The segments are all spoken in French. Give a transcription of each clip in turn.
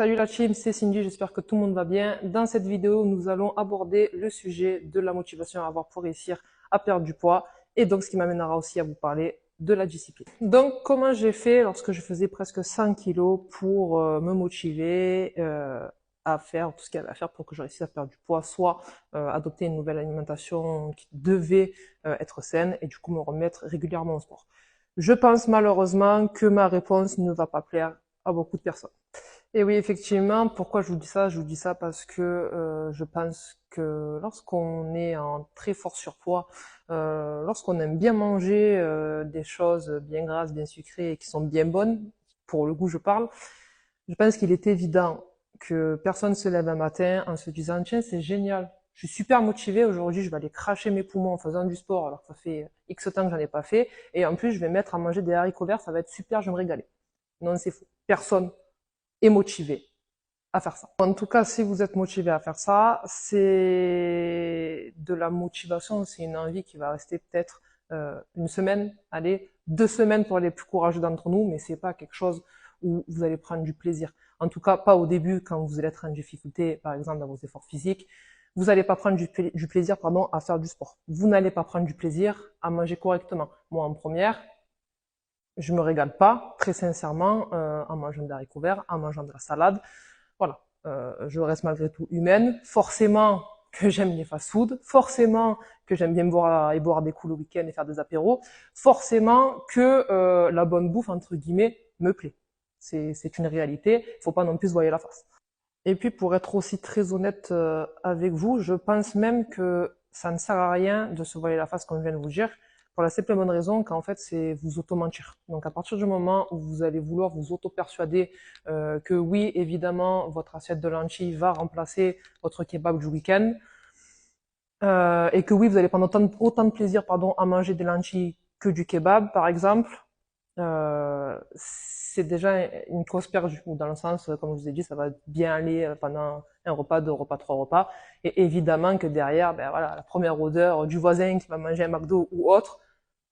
Salut la team, c'est Cindy, j'espère que tout le monde va bien. Dans cette vidéo, nous allons aborder le sujet de la motivation à avoir pour réussir à perdre du poids et donc ce qui m'amènera aussi à vous parler de la discipline. Donc comment j'ai fait lorsque je faisais presque 100 kilos pour me motiver à faire tout ce qu'il y avait à faire pour que je réussisse à perdre du poids, soit adopter une nouvelle alimentation qui devait être saine et du coup me remettre régulièrement au sport. Je pense malheureusement que ma réponse ne va pas plaire à beaucoup de personnes. Et oui, effectivement, pourquoi je vous dis ça? Je vous dis ça parce que je pense que lorsqu'on est en très fort surpoids, lorsqu'on aime bien manger des choses bien grasses, bien sucrées et qui sont bien bonnes, pour le goût je parle, je pense qu'il est évident que personne se lève un matin en se disant tiens, c'est génial, je suis super motivé aujourd'hui, je vais aller cracher mes poumons en faisant du sport alors que ça fait X temps que j'en ai pas fait, et en plus je vais mettre à manger des haricots verts, ça va être super, je vais me régaler. Non, c'est faux. Personne est motivé à faire ça. En tout cas, si vous êtes motivé à faire ça, c'est de la motivation, c'est une envie qui va rester peut-être une semaine, allez, 2 semaines pour les plus courageux d'entre nous, mais c'est pas quelque chose où vous allez prendre du plaisir. En tout cas, pas au début quand vous allez être en difficulté, par exemple dans vos efforts physiques. Vous n'allez pas prendre du plaisir, pardon, à faire du sport. Vous n'allez pas prendre du plaisir à manger correctement. Moi, en première, je me régale pas, très sincèrement, en mangeant des haricots verts, en mangeant de la salade. Voilà, je reste malgré tout humaine. Forcément que j'aime les fast-food, forcément que j'aime bien boire des coups le week-end et faire des apéros, forcément que la bonne bouffe, entre guillemets, me plaît. C'est une réalité, faut pas non plus se voiler la face. Et puis pour être aussi très honnête avec vous, je pense même que ça ne sert à rien de se voiler la face comme je viens de vous dire, pour la simple et bonne raison qu'en fait c'est vous auto-mentir. Donc à partir du moment où vous allez vouloir vous auto-persuader que oui, évidemment, votre assiette de lentilles va remplacer votre kebab du week-end, et que oui, vous allez prendre autant de plaisir pardon, à manger des lentilles que du kebab, par exemple, c'est déjà une cause perdue, dans le sens, comme je vous ai dit, ça va bien aller pendant un repas, 2 repas, 3 repas, et évidemment que derrière, ben voilà, la première odeur du voisin qui va manger un McDo ou autre,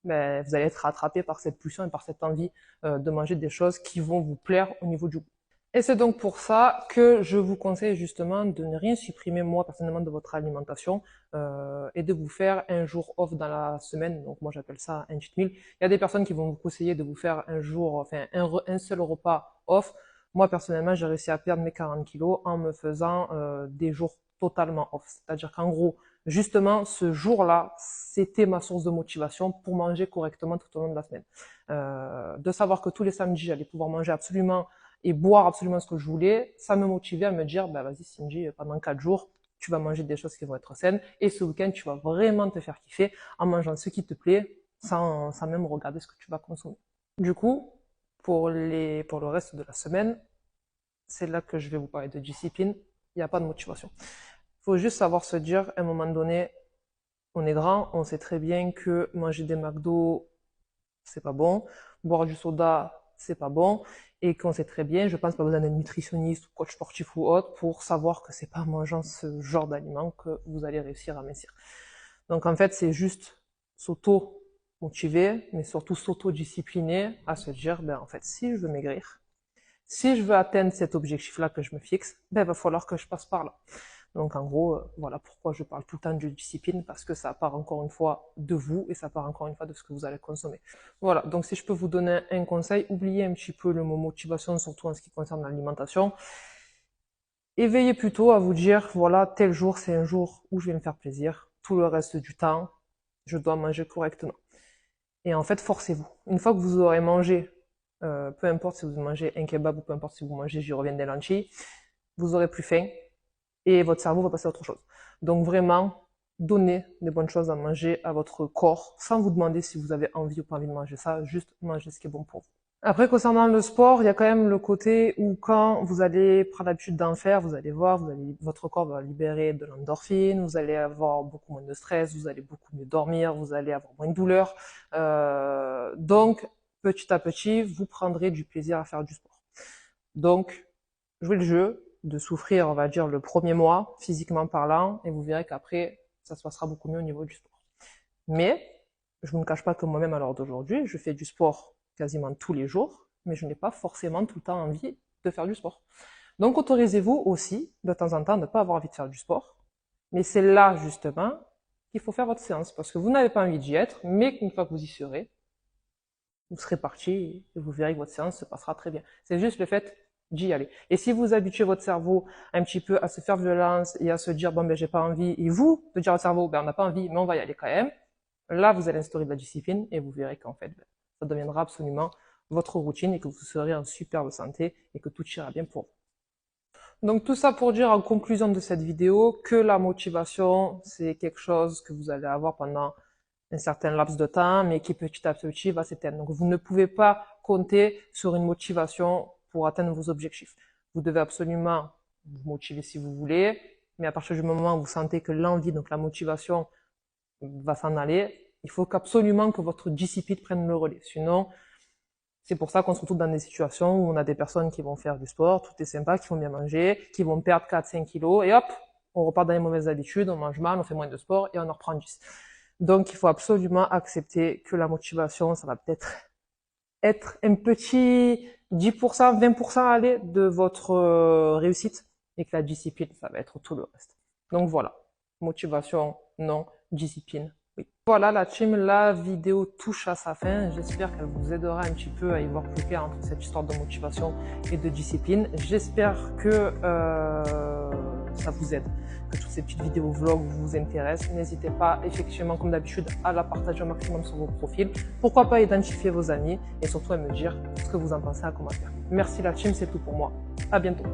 ben vous allez être rattrapé par cette pulsion et par cette envie de manger des choses qui vont vous plaire au niveau du goût. Et c'est donc pour ça que je vous conseille justement de ne rien supprimer moi personnellement de votre alimentation et de vous faire un jour off dans la semaine. Donc moi j'appelle ça un cheat meal. Il y a des personnes qui vont vous conseiller de vous faire un jour, enfin un seul repas off. Moi personnellement j'ai réussi à perdre mes 40 kilos en me faisant des jours totalement off. C'est-à-dire qu'en gros, justement ce jour-là, c'était ma source de motivation pour manger correctement tout au long de la semaine. De savoir que tous les samedis j'allais pouvoir manger absolument et boire absolument ce que je voulais, ça me motivait à me dire, bah vas-y Cindy, pendant 4 jours, tu vas manger des choses qui vont être saines, et ce week-end, tu vas vraiment te faire kiffer en mangeant ce qui te plaît, sans même regarder ce que tu vas consommer. Du coup, pour le reste de la semaine, c'est là que je vais vous parler de discipline, il n'y a pas de motivation. Il faut juste savoir se dire, à un moment donné, on est grand, on sait très bien que manger des McDo, c'est pas bon, boire du soda, c'est pas bon, et qu'on sait très bien, je pense pas besoin d'un nutritionniste ou coach sportif ou autre pour savoir que c'est pas en mangeant ce genre d'aliments que vous allez réussir à mincir. Donc en fait, c'est juste s'auto-motiver, mais surtout s'auto-discipliner à se dire, ben en fait, si je veux maigrir, si je veux atteindre cet objectif-là que je me fixe, ben il va falloir que je passe par là. Donc en gros, voilà pourquoi je parle tout le temps de discipline, parce que ça part encore une fois de vous et ça part encore une fois de ce que vous allez consommer. Voilà, donc si je peux vous donner un conseil, oubliez un petit peu le mot motivation, surtout en ce qui concerne l'alimentation. Et veillez plutôt à vous dire, voilà, tel jour, c'est un jour où je vais me faire plaisir. Tout le reste du temps, je dois manger correctement. Et en fait, forcez-vous. Une fois que vous aurez mangé, peu importe si vous mangez un kebab ou peu importe si vous mangez, j'y reviens, des lentilles, vous aurez plus faim et votre cerveau va passer à autre chose. Donc vraiment, donnez des bonnes choses à manger à votre corps sans vous demander si vous avez envie ou pas envie de manger ça, juste mangez ce qui est bon pour vous. Après, concernant le sport, il y a quand même le côté où quand vous allez prendre l'habitude d'en faire, vous allez voir, votre corps va libérer de l'endorphine, vous allez avoir beaucoup moins de stress, vous allez beaucoup mieux dormir, vous allez avoir moins de douleur. Donc, petit à petit, vous prendrez du plaisir à faire du sport. Donc, jouez le jeu, de souffrir, on va dire, le premier mois, physiquement parlant, et vous verrez qu'après, ça se passera beaucoup mieux au niveau du sport. Mais, je ne vous cache pas que moi-même, à l'heure d'aujourd'hui, je fais du sport quasiment tous les jours, mais je n'ai pas forcément tout le temps envie de faire du sport. Donc, autorisez-vous aussi, de temps en temps, de ne pas avoir envie de faire du sport. Mais c'est là, justement, qu'il faut faire votre séance. Parce que vous n'avez pas envie d'y être, mais qu'une fois que vous y serez, vous serez parti et vous verrez que votre séance se passera très bien. C'est juste le fait d'y aller. Et si vous habituez votre cerveau un petit peu à se faire violence et à se dire, bon, ben, j'ai pas envie, et vous, de dire au cerveau, ben, on n'a pas envie, mais on va y aller quand même, là, vous allez instaurer de la discipline et vous verrez qu'en fait, ben, ça deviendra absolument votre routine et que vous serez en superbe santé et que tout ira bien pour vous. Donc tout ça pour dire en conclusion de cette vidéo que la motivation, c'est quelque chose que vous allez avoir pendant un certain laps de temps, mais qui petit à petit va s'éteindre. Donc vous ne pouvez pas compter sur une motivation pour atteindre vos objectifs. Vous devez absolument vous motiver si vous voulez, mais à partir du moment où vous sentez que l'envie, donc la motivation, va s'en aller, il faut qu'absolument que votre discipline prenne le relais. Sinon, c'est pour ça qu'on se retrouve dans des situations où on a des personnes qui vont faire du sport, tout est sympa, qui vont bien manger, qui vont perdre 4-5 kilos, et hop, on repart dans les mauvaises habitudes, on mange mal, on fait moins de sport, et on en reprend 10. Donc, il faut absolument accepter que la motivation, ça va peut-être être un petit 10%, 20% aller de votre réussite, et que la discipline, ça va être tout le reste. Donc voilà, motivation, non, discipline, oui. Voilà la team, la vidéo touche à sa fin. J'espère qu'elle vous aidera un petit peu à y voir plus clair entre cette histoire de motivation et de discipline. J'espère que ça vous aide, que toutes ces petites vidéos vlogs vous intéressent. N'hésitez pas, effectivement, comme d'habitude, à la partager au maximum sur vos profils. Pourquoi pas identifier vos amis et surtout à me dire ce que vous en pensez en commentaire. Merci la team, c'est tout pour moi. À bientôt.